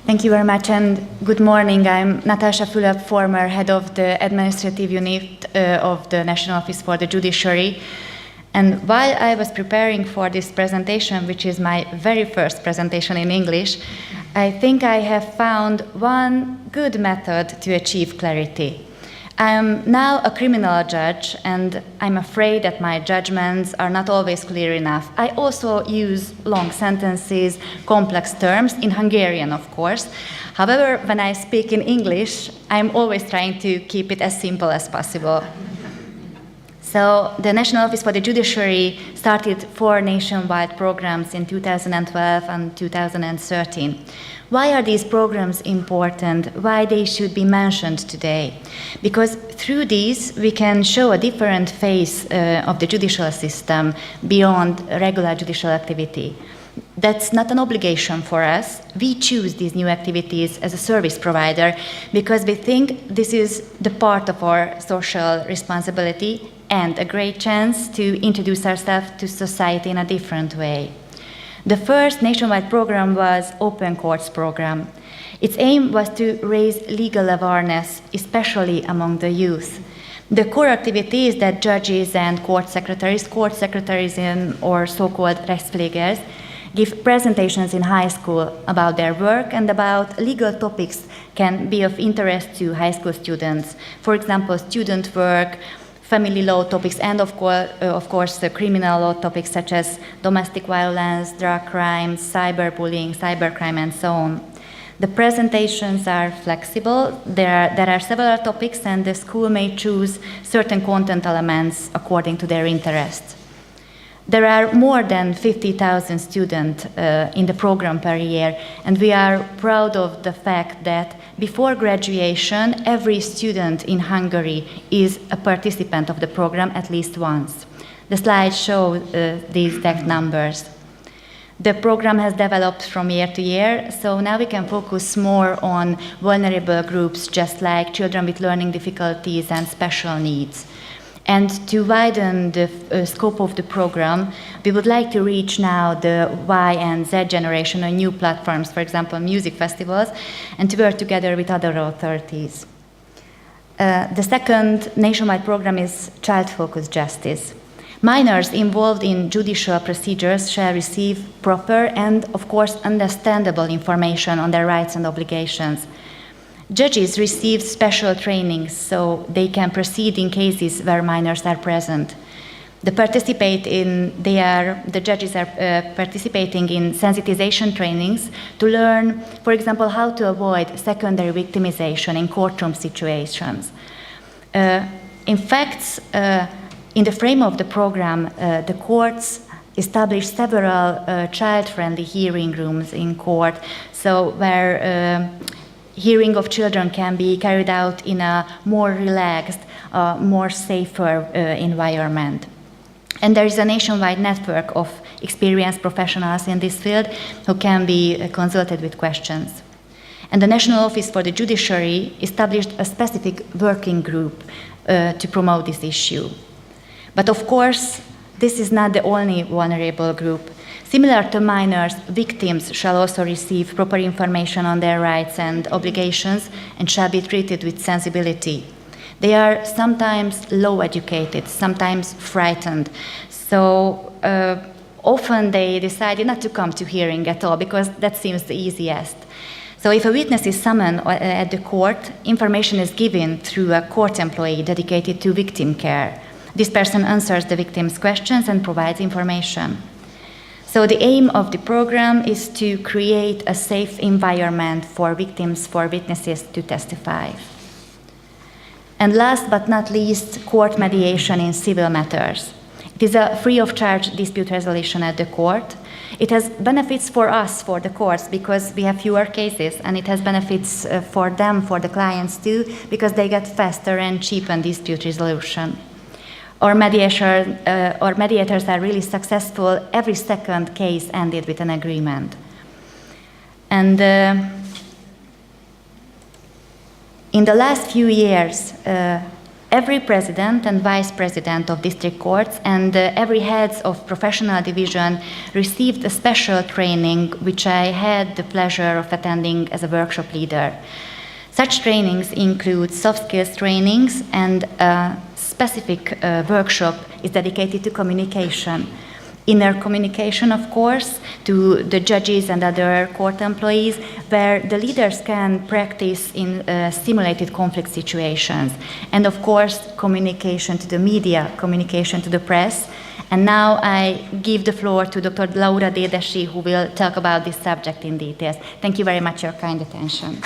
Thank you very much and good morning. I'm Natasa Fülöp, former head of the administrative unit of the National Office for the Judiciary. And while I was preparing for this presentation, which is my very first presentation in English, I think I have found one good method to achieve clarity. I am now a criminal judge, and I'm afraid that my judgments are not always clear enough. I also use long sentences, complex terms, in Hungarian, of course. However, when I speak in English, I'm always trying to keep it as simple as possible. So the National Office for the Judiciary started 4 nationwide programs in 2012 and 2013. Why are these programs important? Why they should be mentioned today? Because through these we can show a different face of the judicial system beyond regular judicial activity. That's not an obligation for us. We choose these new activities as a service provider because we think this is the part of our social responsibility and a great chance to introduce ourselves to society in a different way. The first nationwide program was Open Courts program. Its aim was to raise legal awareness, especially among the youth. The core activity is that judges and court secretaries or so-called rechtspflegers, give presentations in high school about their work and about legal topics can be of interest to high school students. For example, student work, family law topics, and of course the criminal law topics such as domestic violence, drug crimes, cyberbullying, cybercrime, and so on. The presentations are flexible. There are several topics, and the school may choose certain content elements according to their interests. There are more than 50,000 students in the program per year, and we are proud of the fact that before graduation, every student in Hungary is a participant of the program at least once. The slides show these exact numbers. The program has developed from year to year, so now we can focus more on vulnerable groups, just like children with learning difficulties and special needs. And to widen the scope of the program, we would like to reach now the Y and Z generation on new platforms, for example, music festivals, and to work together with other authorities. The second nationwide program is child-focused justice. Minors involved in judicial procedures shall receive proper and, of course, understandable information on their rights and obligations. Judges receive special trainings so they can proceed in cases where minors are present. The judges are participating in sensitization trainings to learn, for example, how to avoid secondary victimization in courtroom situations. In fact, in the frame of the program, the courts established several child-friendly hearing rooms in court, so where hearing of children can be carried out in a more relaxed, more safer environment. And there is a nationwide network of experienced professionals in this field who can be consulted with questions. And the National Office for the Judiciary established a specific working group to promote this issue. But of course, this is not the only vulnerable group. Similar to minors, victims shall also receive proper information on their rights and obligations and shall be treated with sensibility. They are sometimes low educated, sometimes frightened, so often they decided not to come to hearing at all because that seems the easiest. So if a witness is summoned at the court, information is given through a court employee dedicated to victim care. This person answers the victim's questions and provides information. So the aim of the program is to create a safe environment for victims, for witnesses to testify. And last but not least, court mediation in civil matters. It is a free-of-charge dispute resolution at the court. It has benefits for us, for the courts, because we have fewer cases, and it has benefits for them, for the clients too, because they get faster and cheaper dispute resolution. Our mediators are really successful. Every second case ended with an agreement. And in the last few years, Every president and vice president of district courts and every heads of professional division received a special training, which I had the pleasure of attending as a workshop leader. Such trainings include soft skills trainings, and a specific workshop is dedicated to communication. Inner communication, of course, to the judges and other court employees, where the leaders can practice in simulated conflict situations. And of course, communication to the media, communication to the press. And now I give the floor to Dr. Laura Dédesi, who will talk about this subject in details. Thank you very much for your kind attention.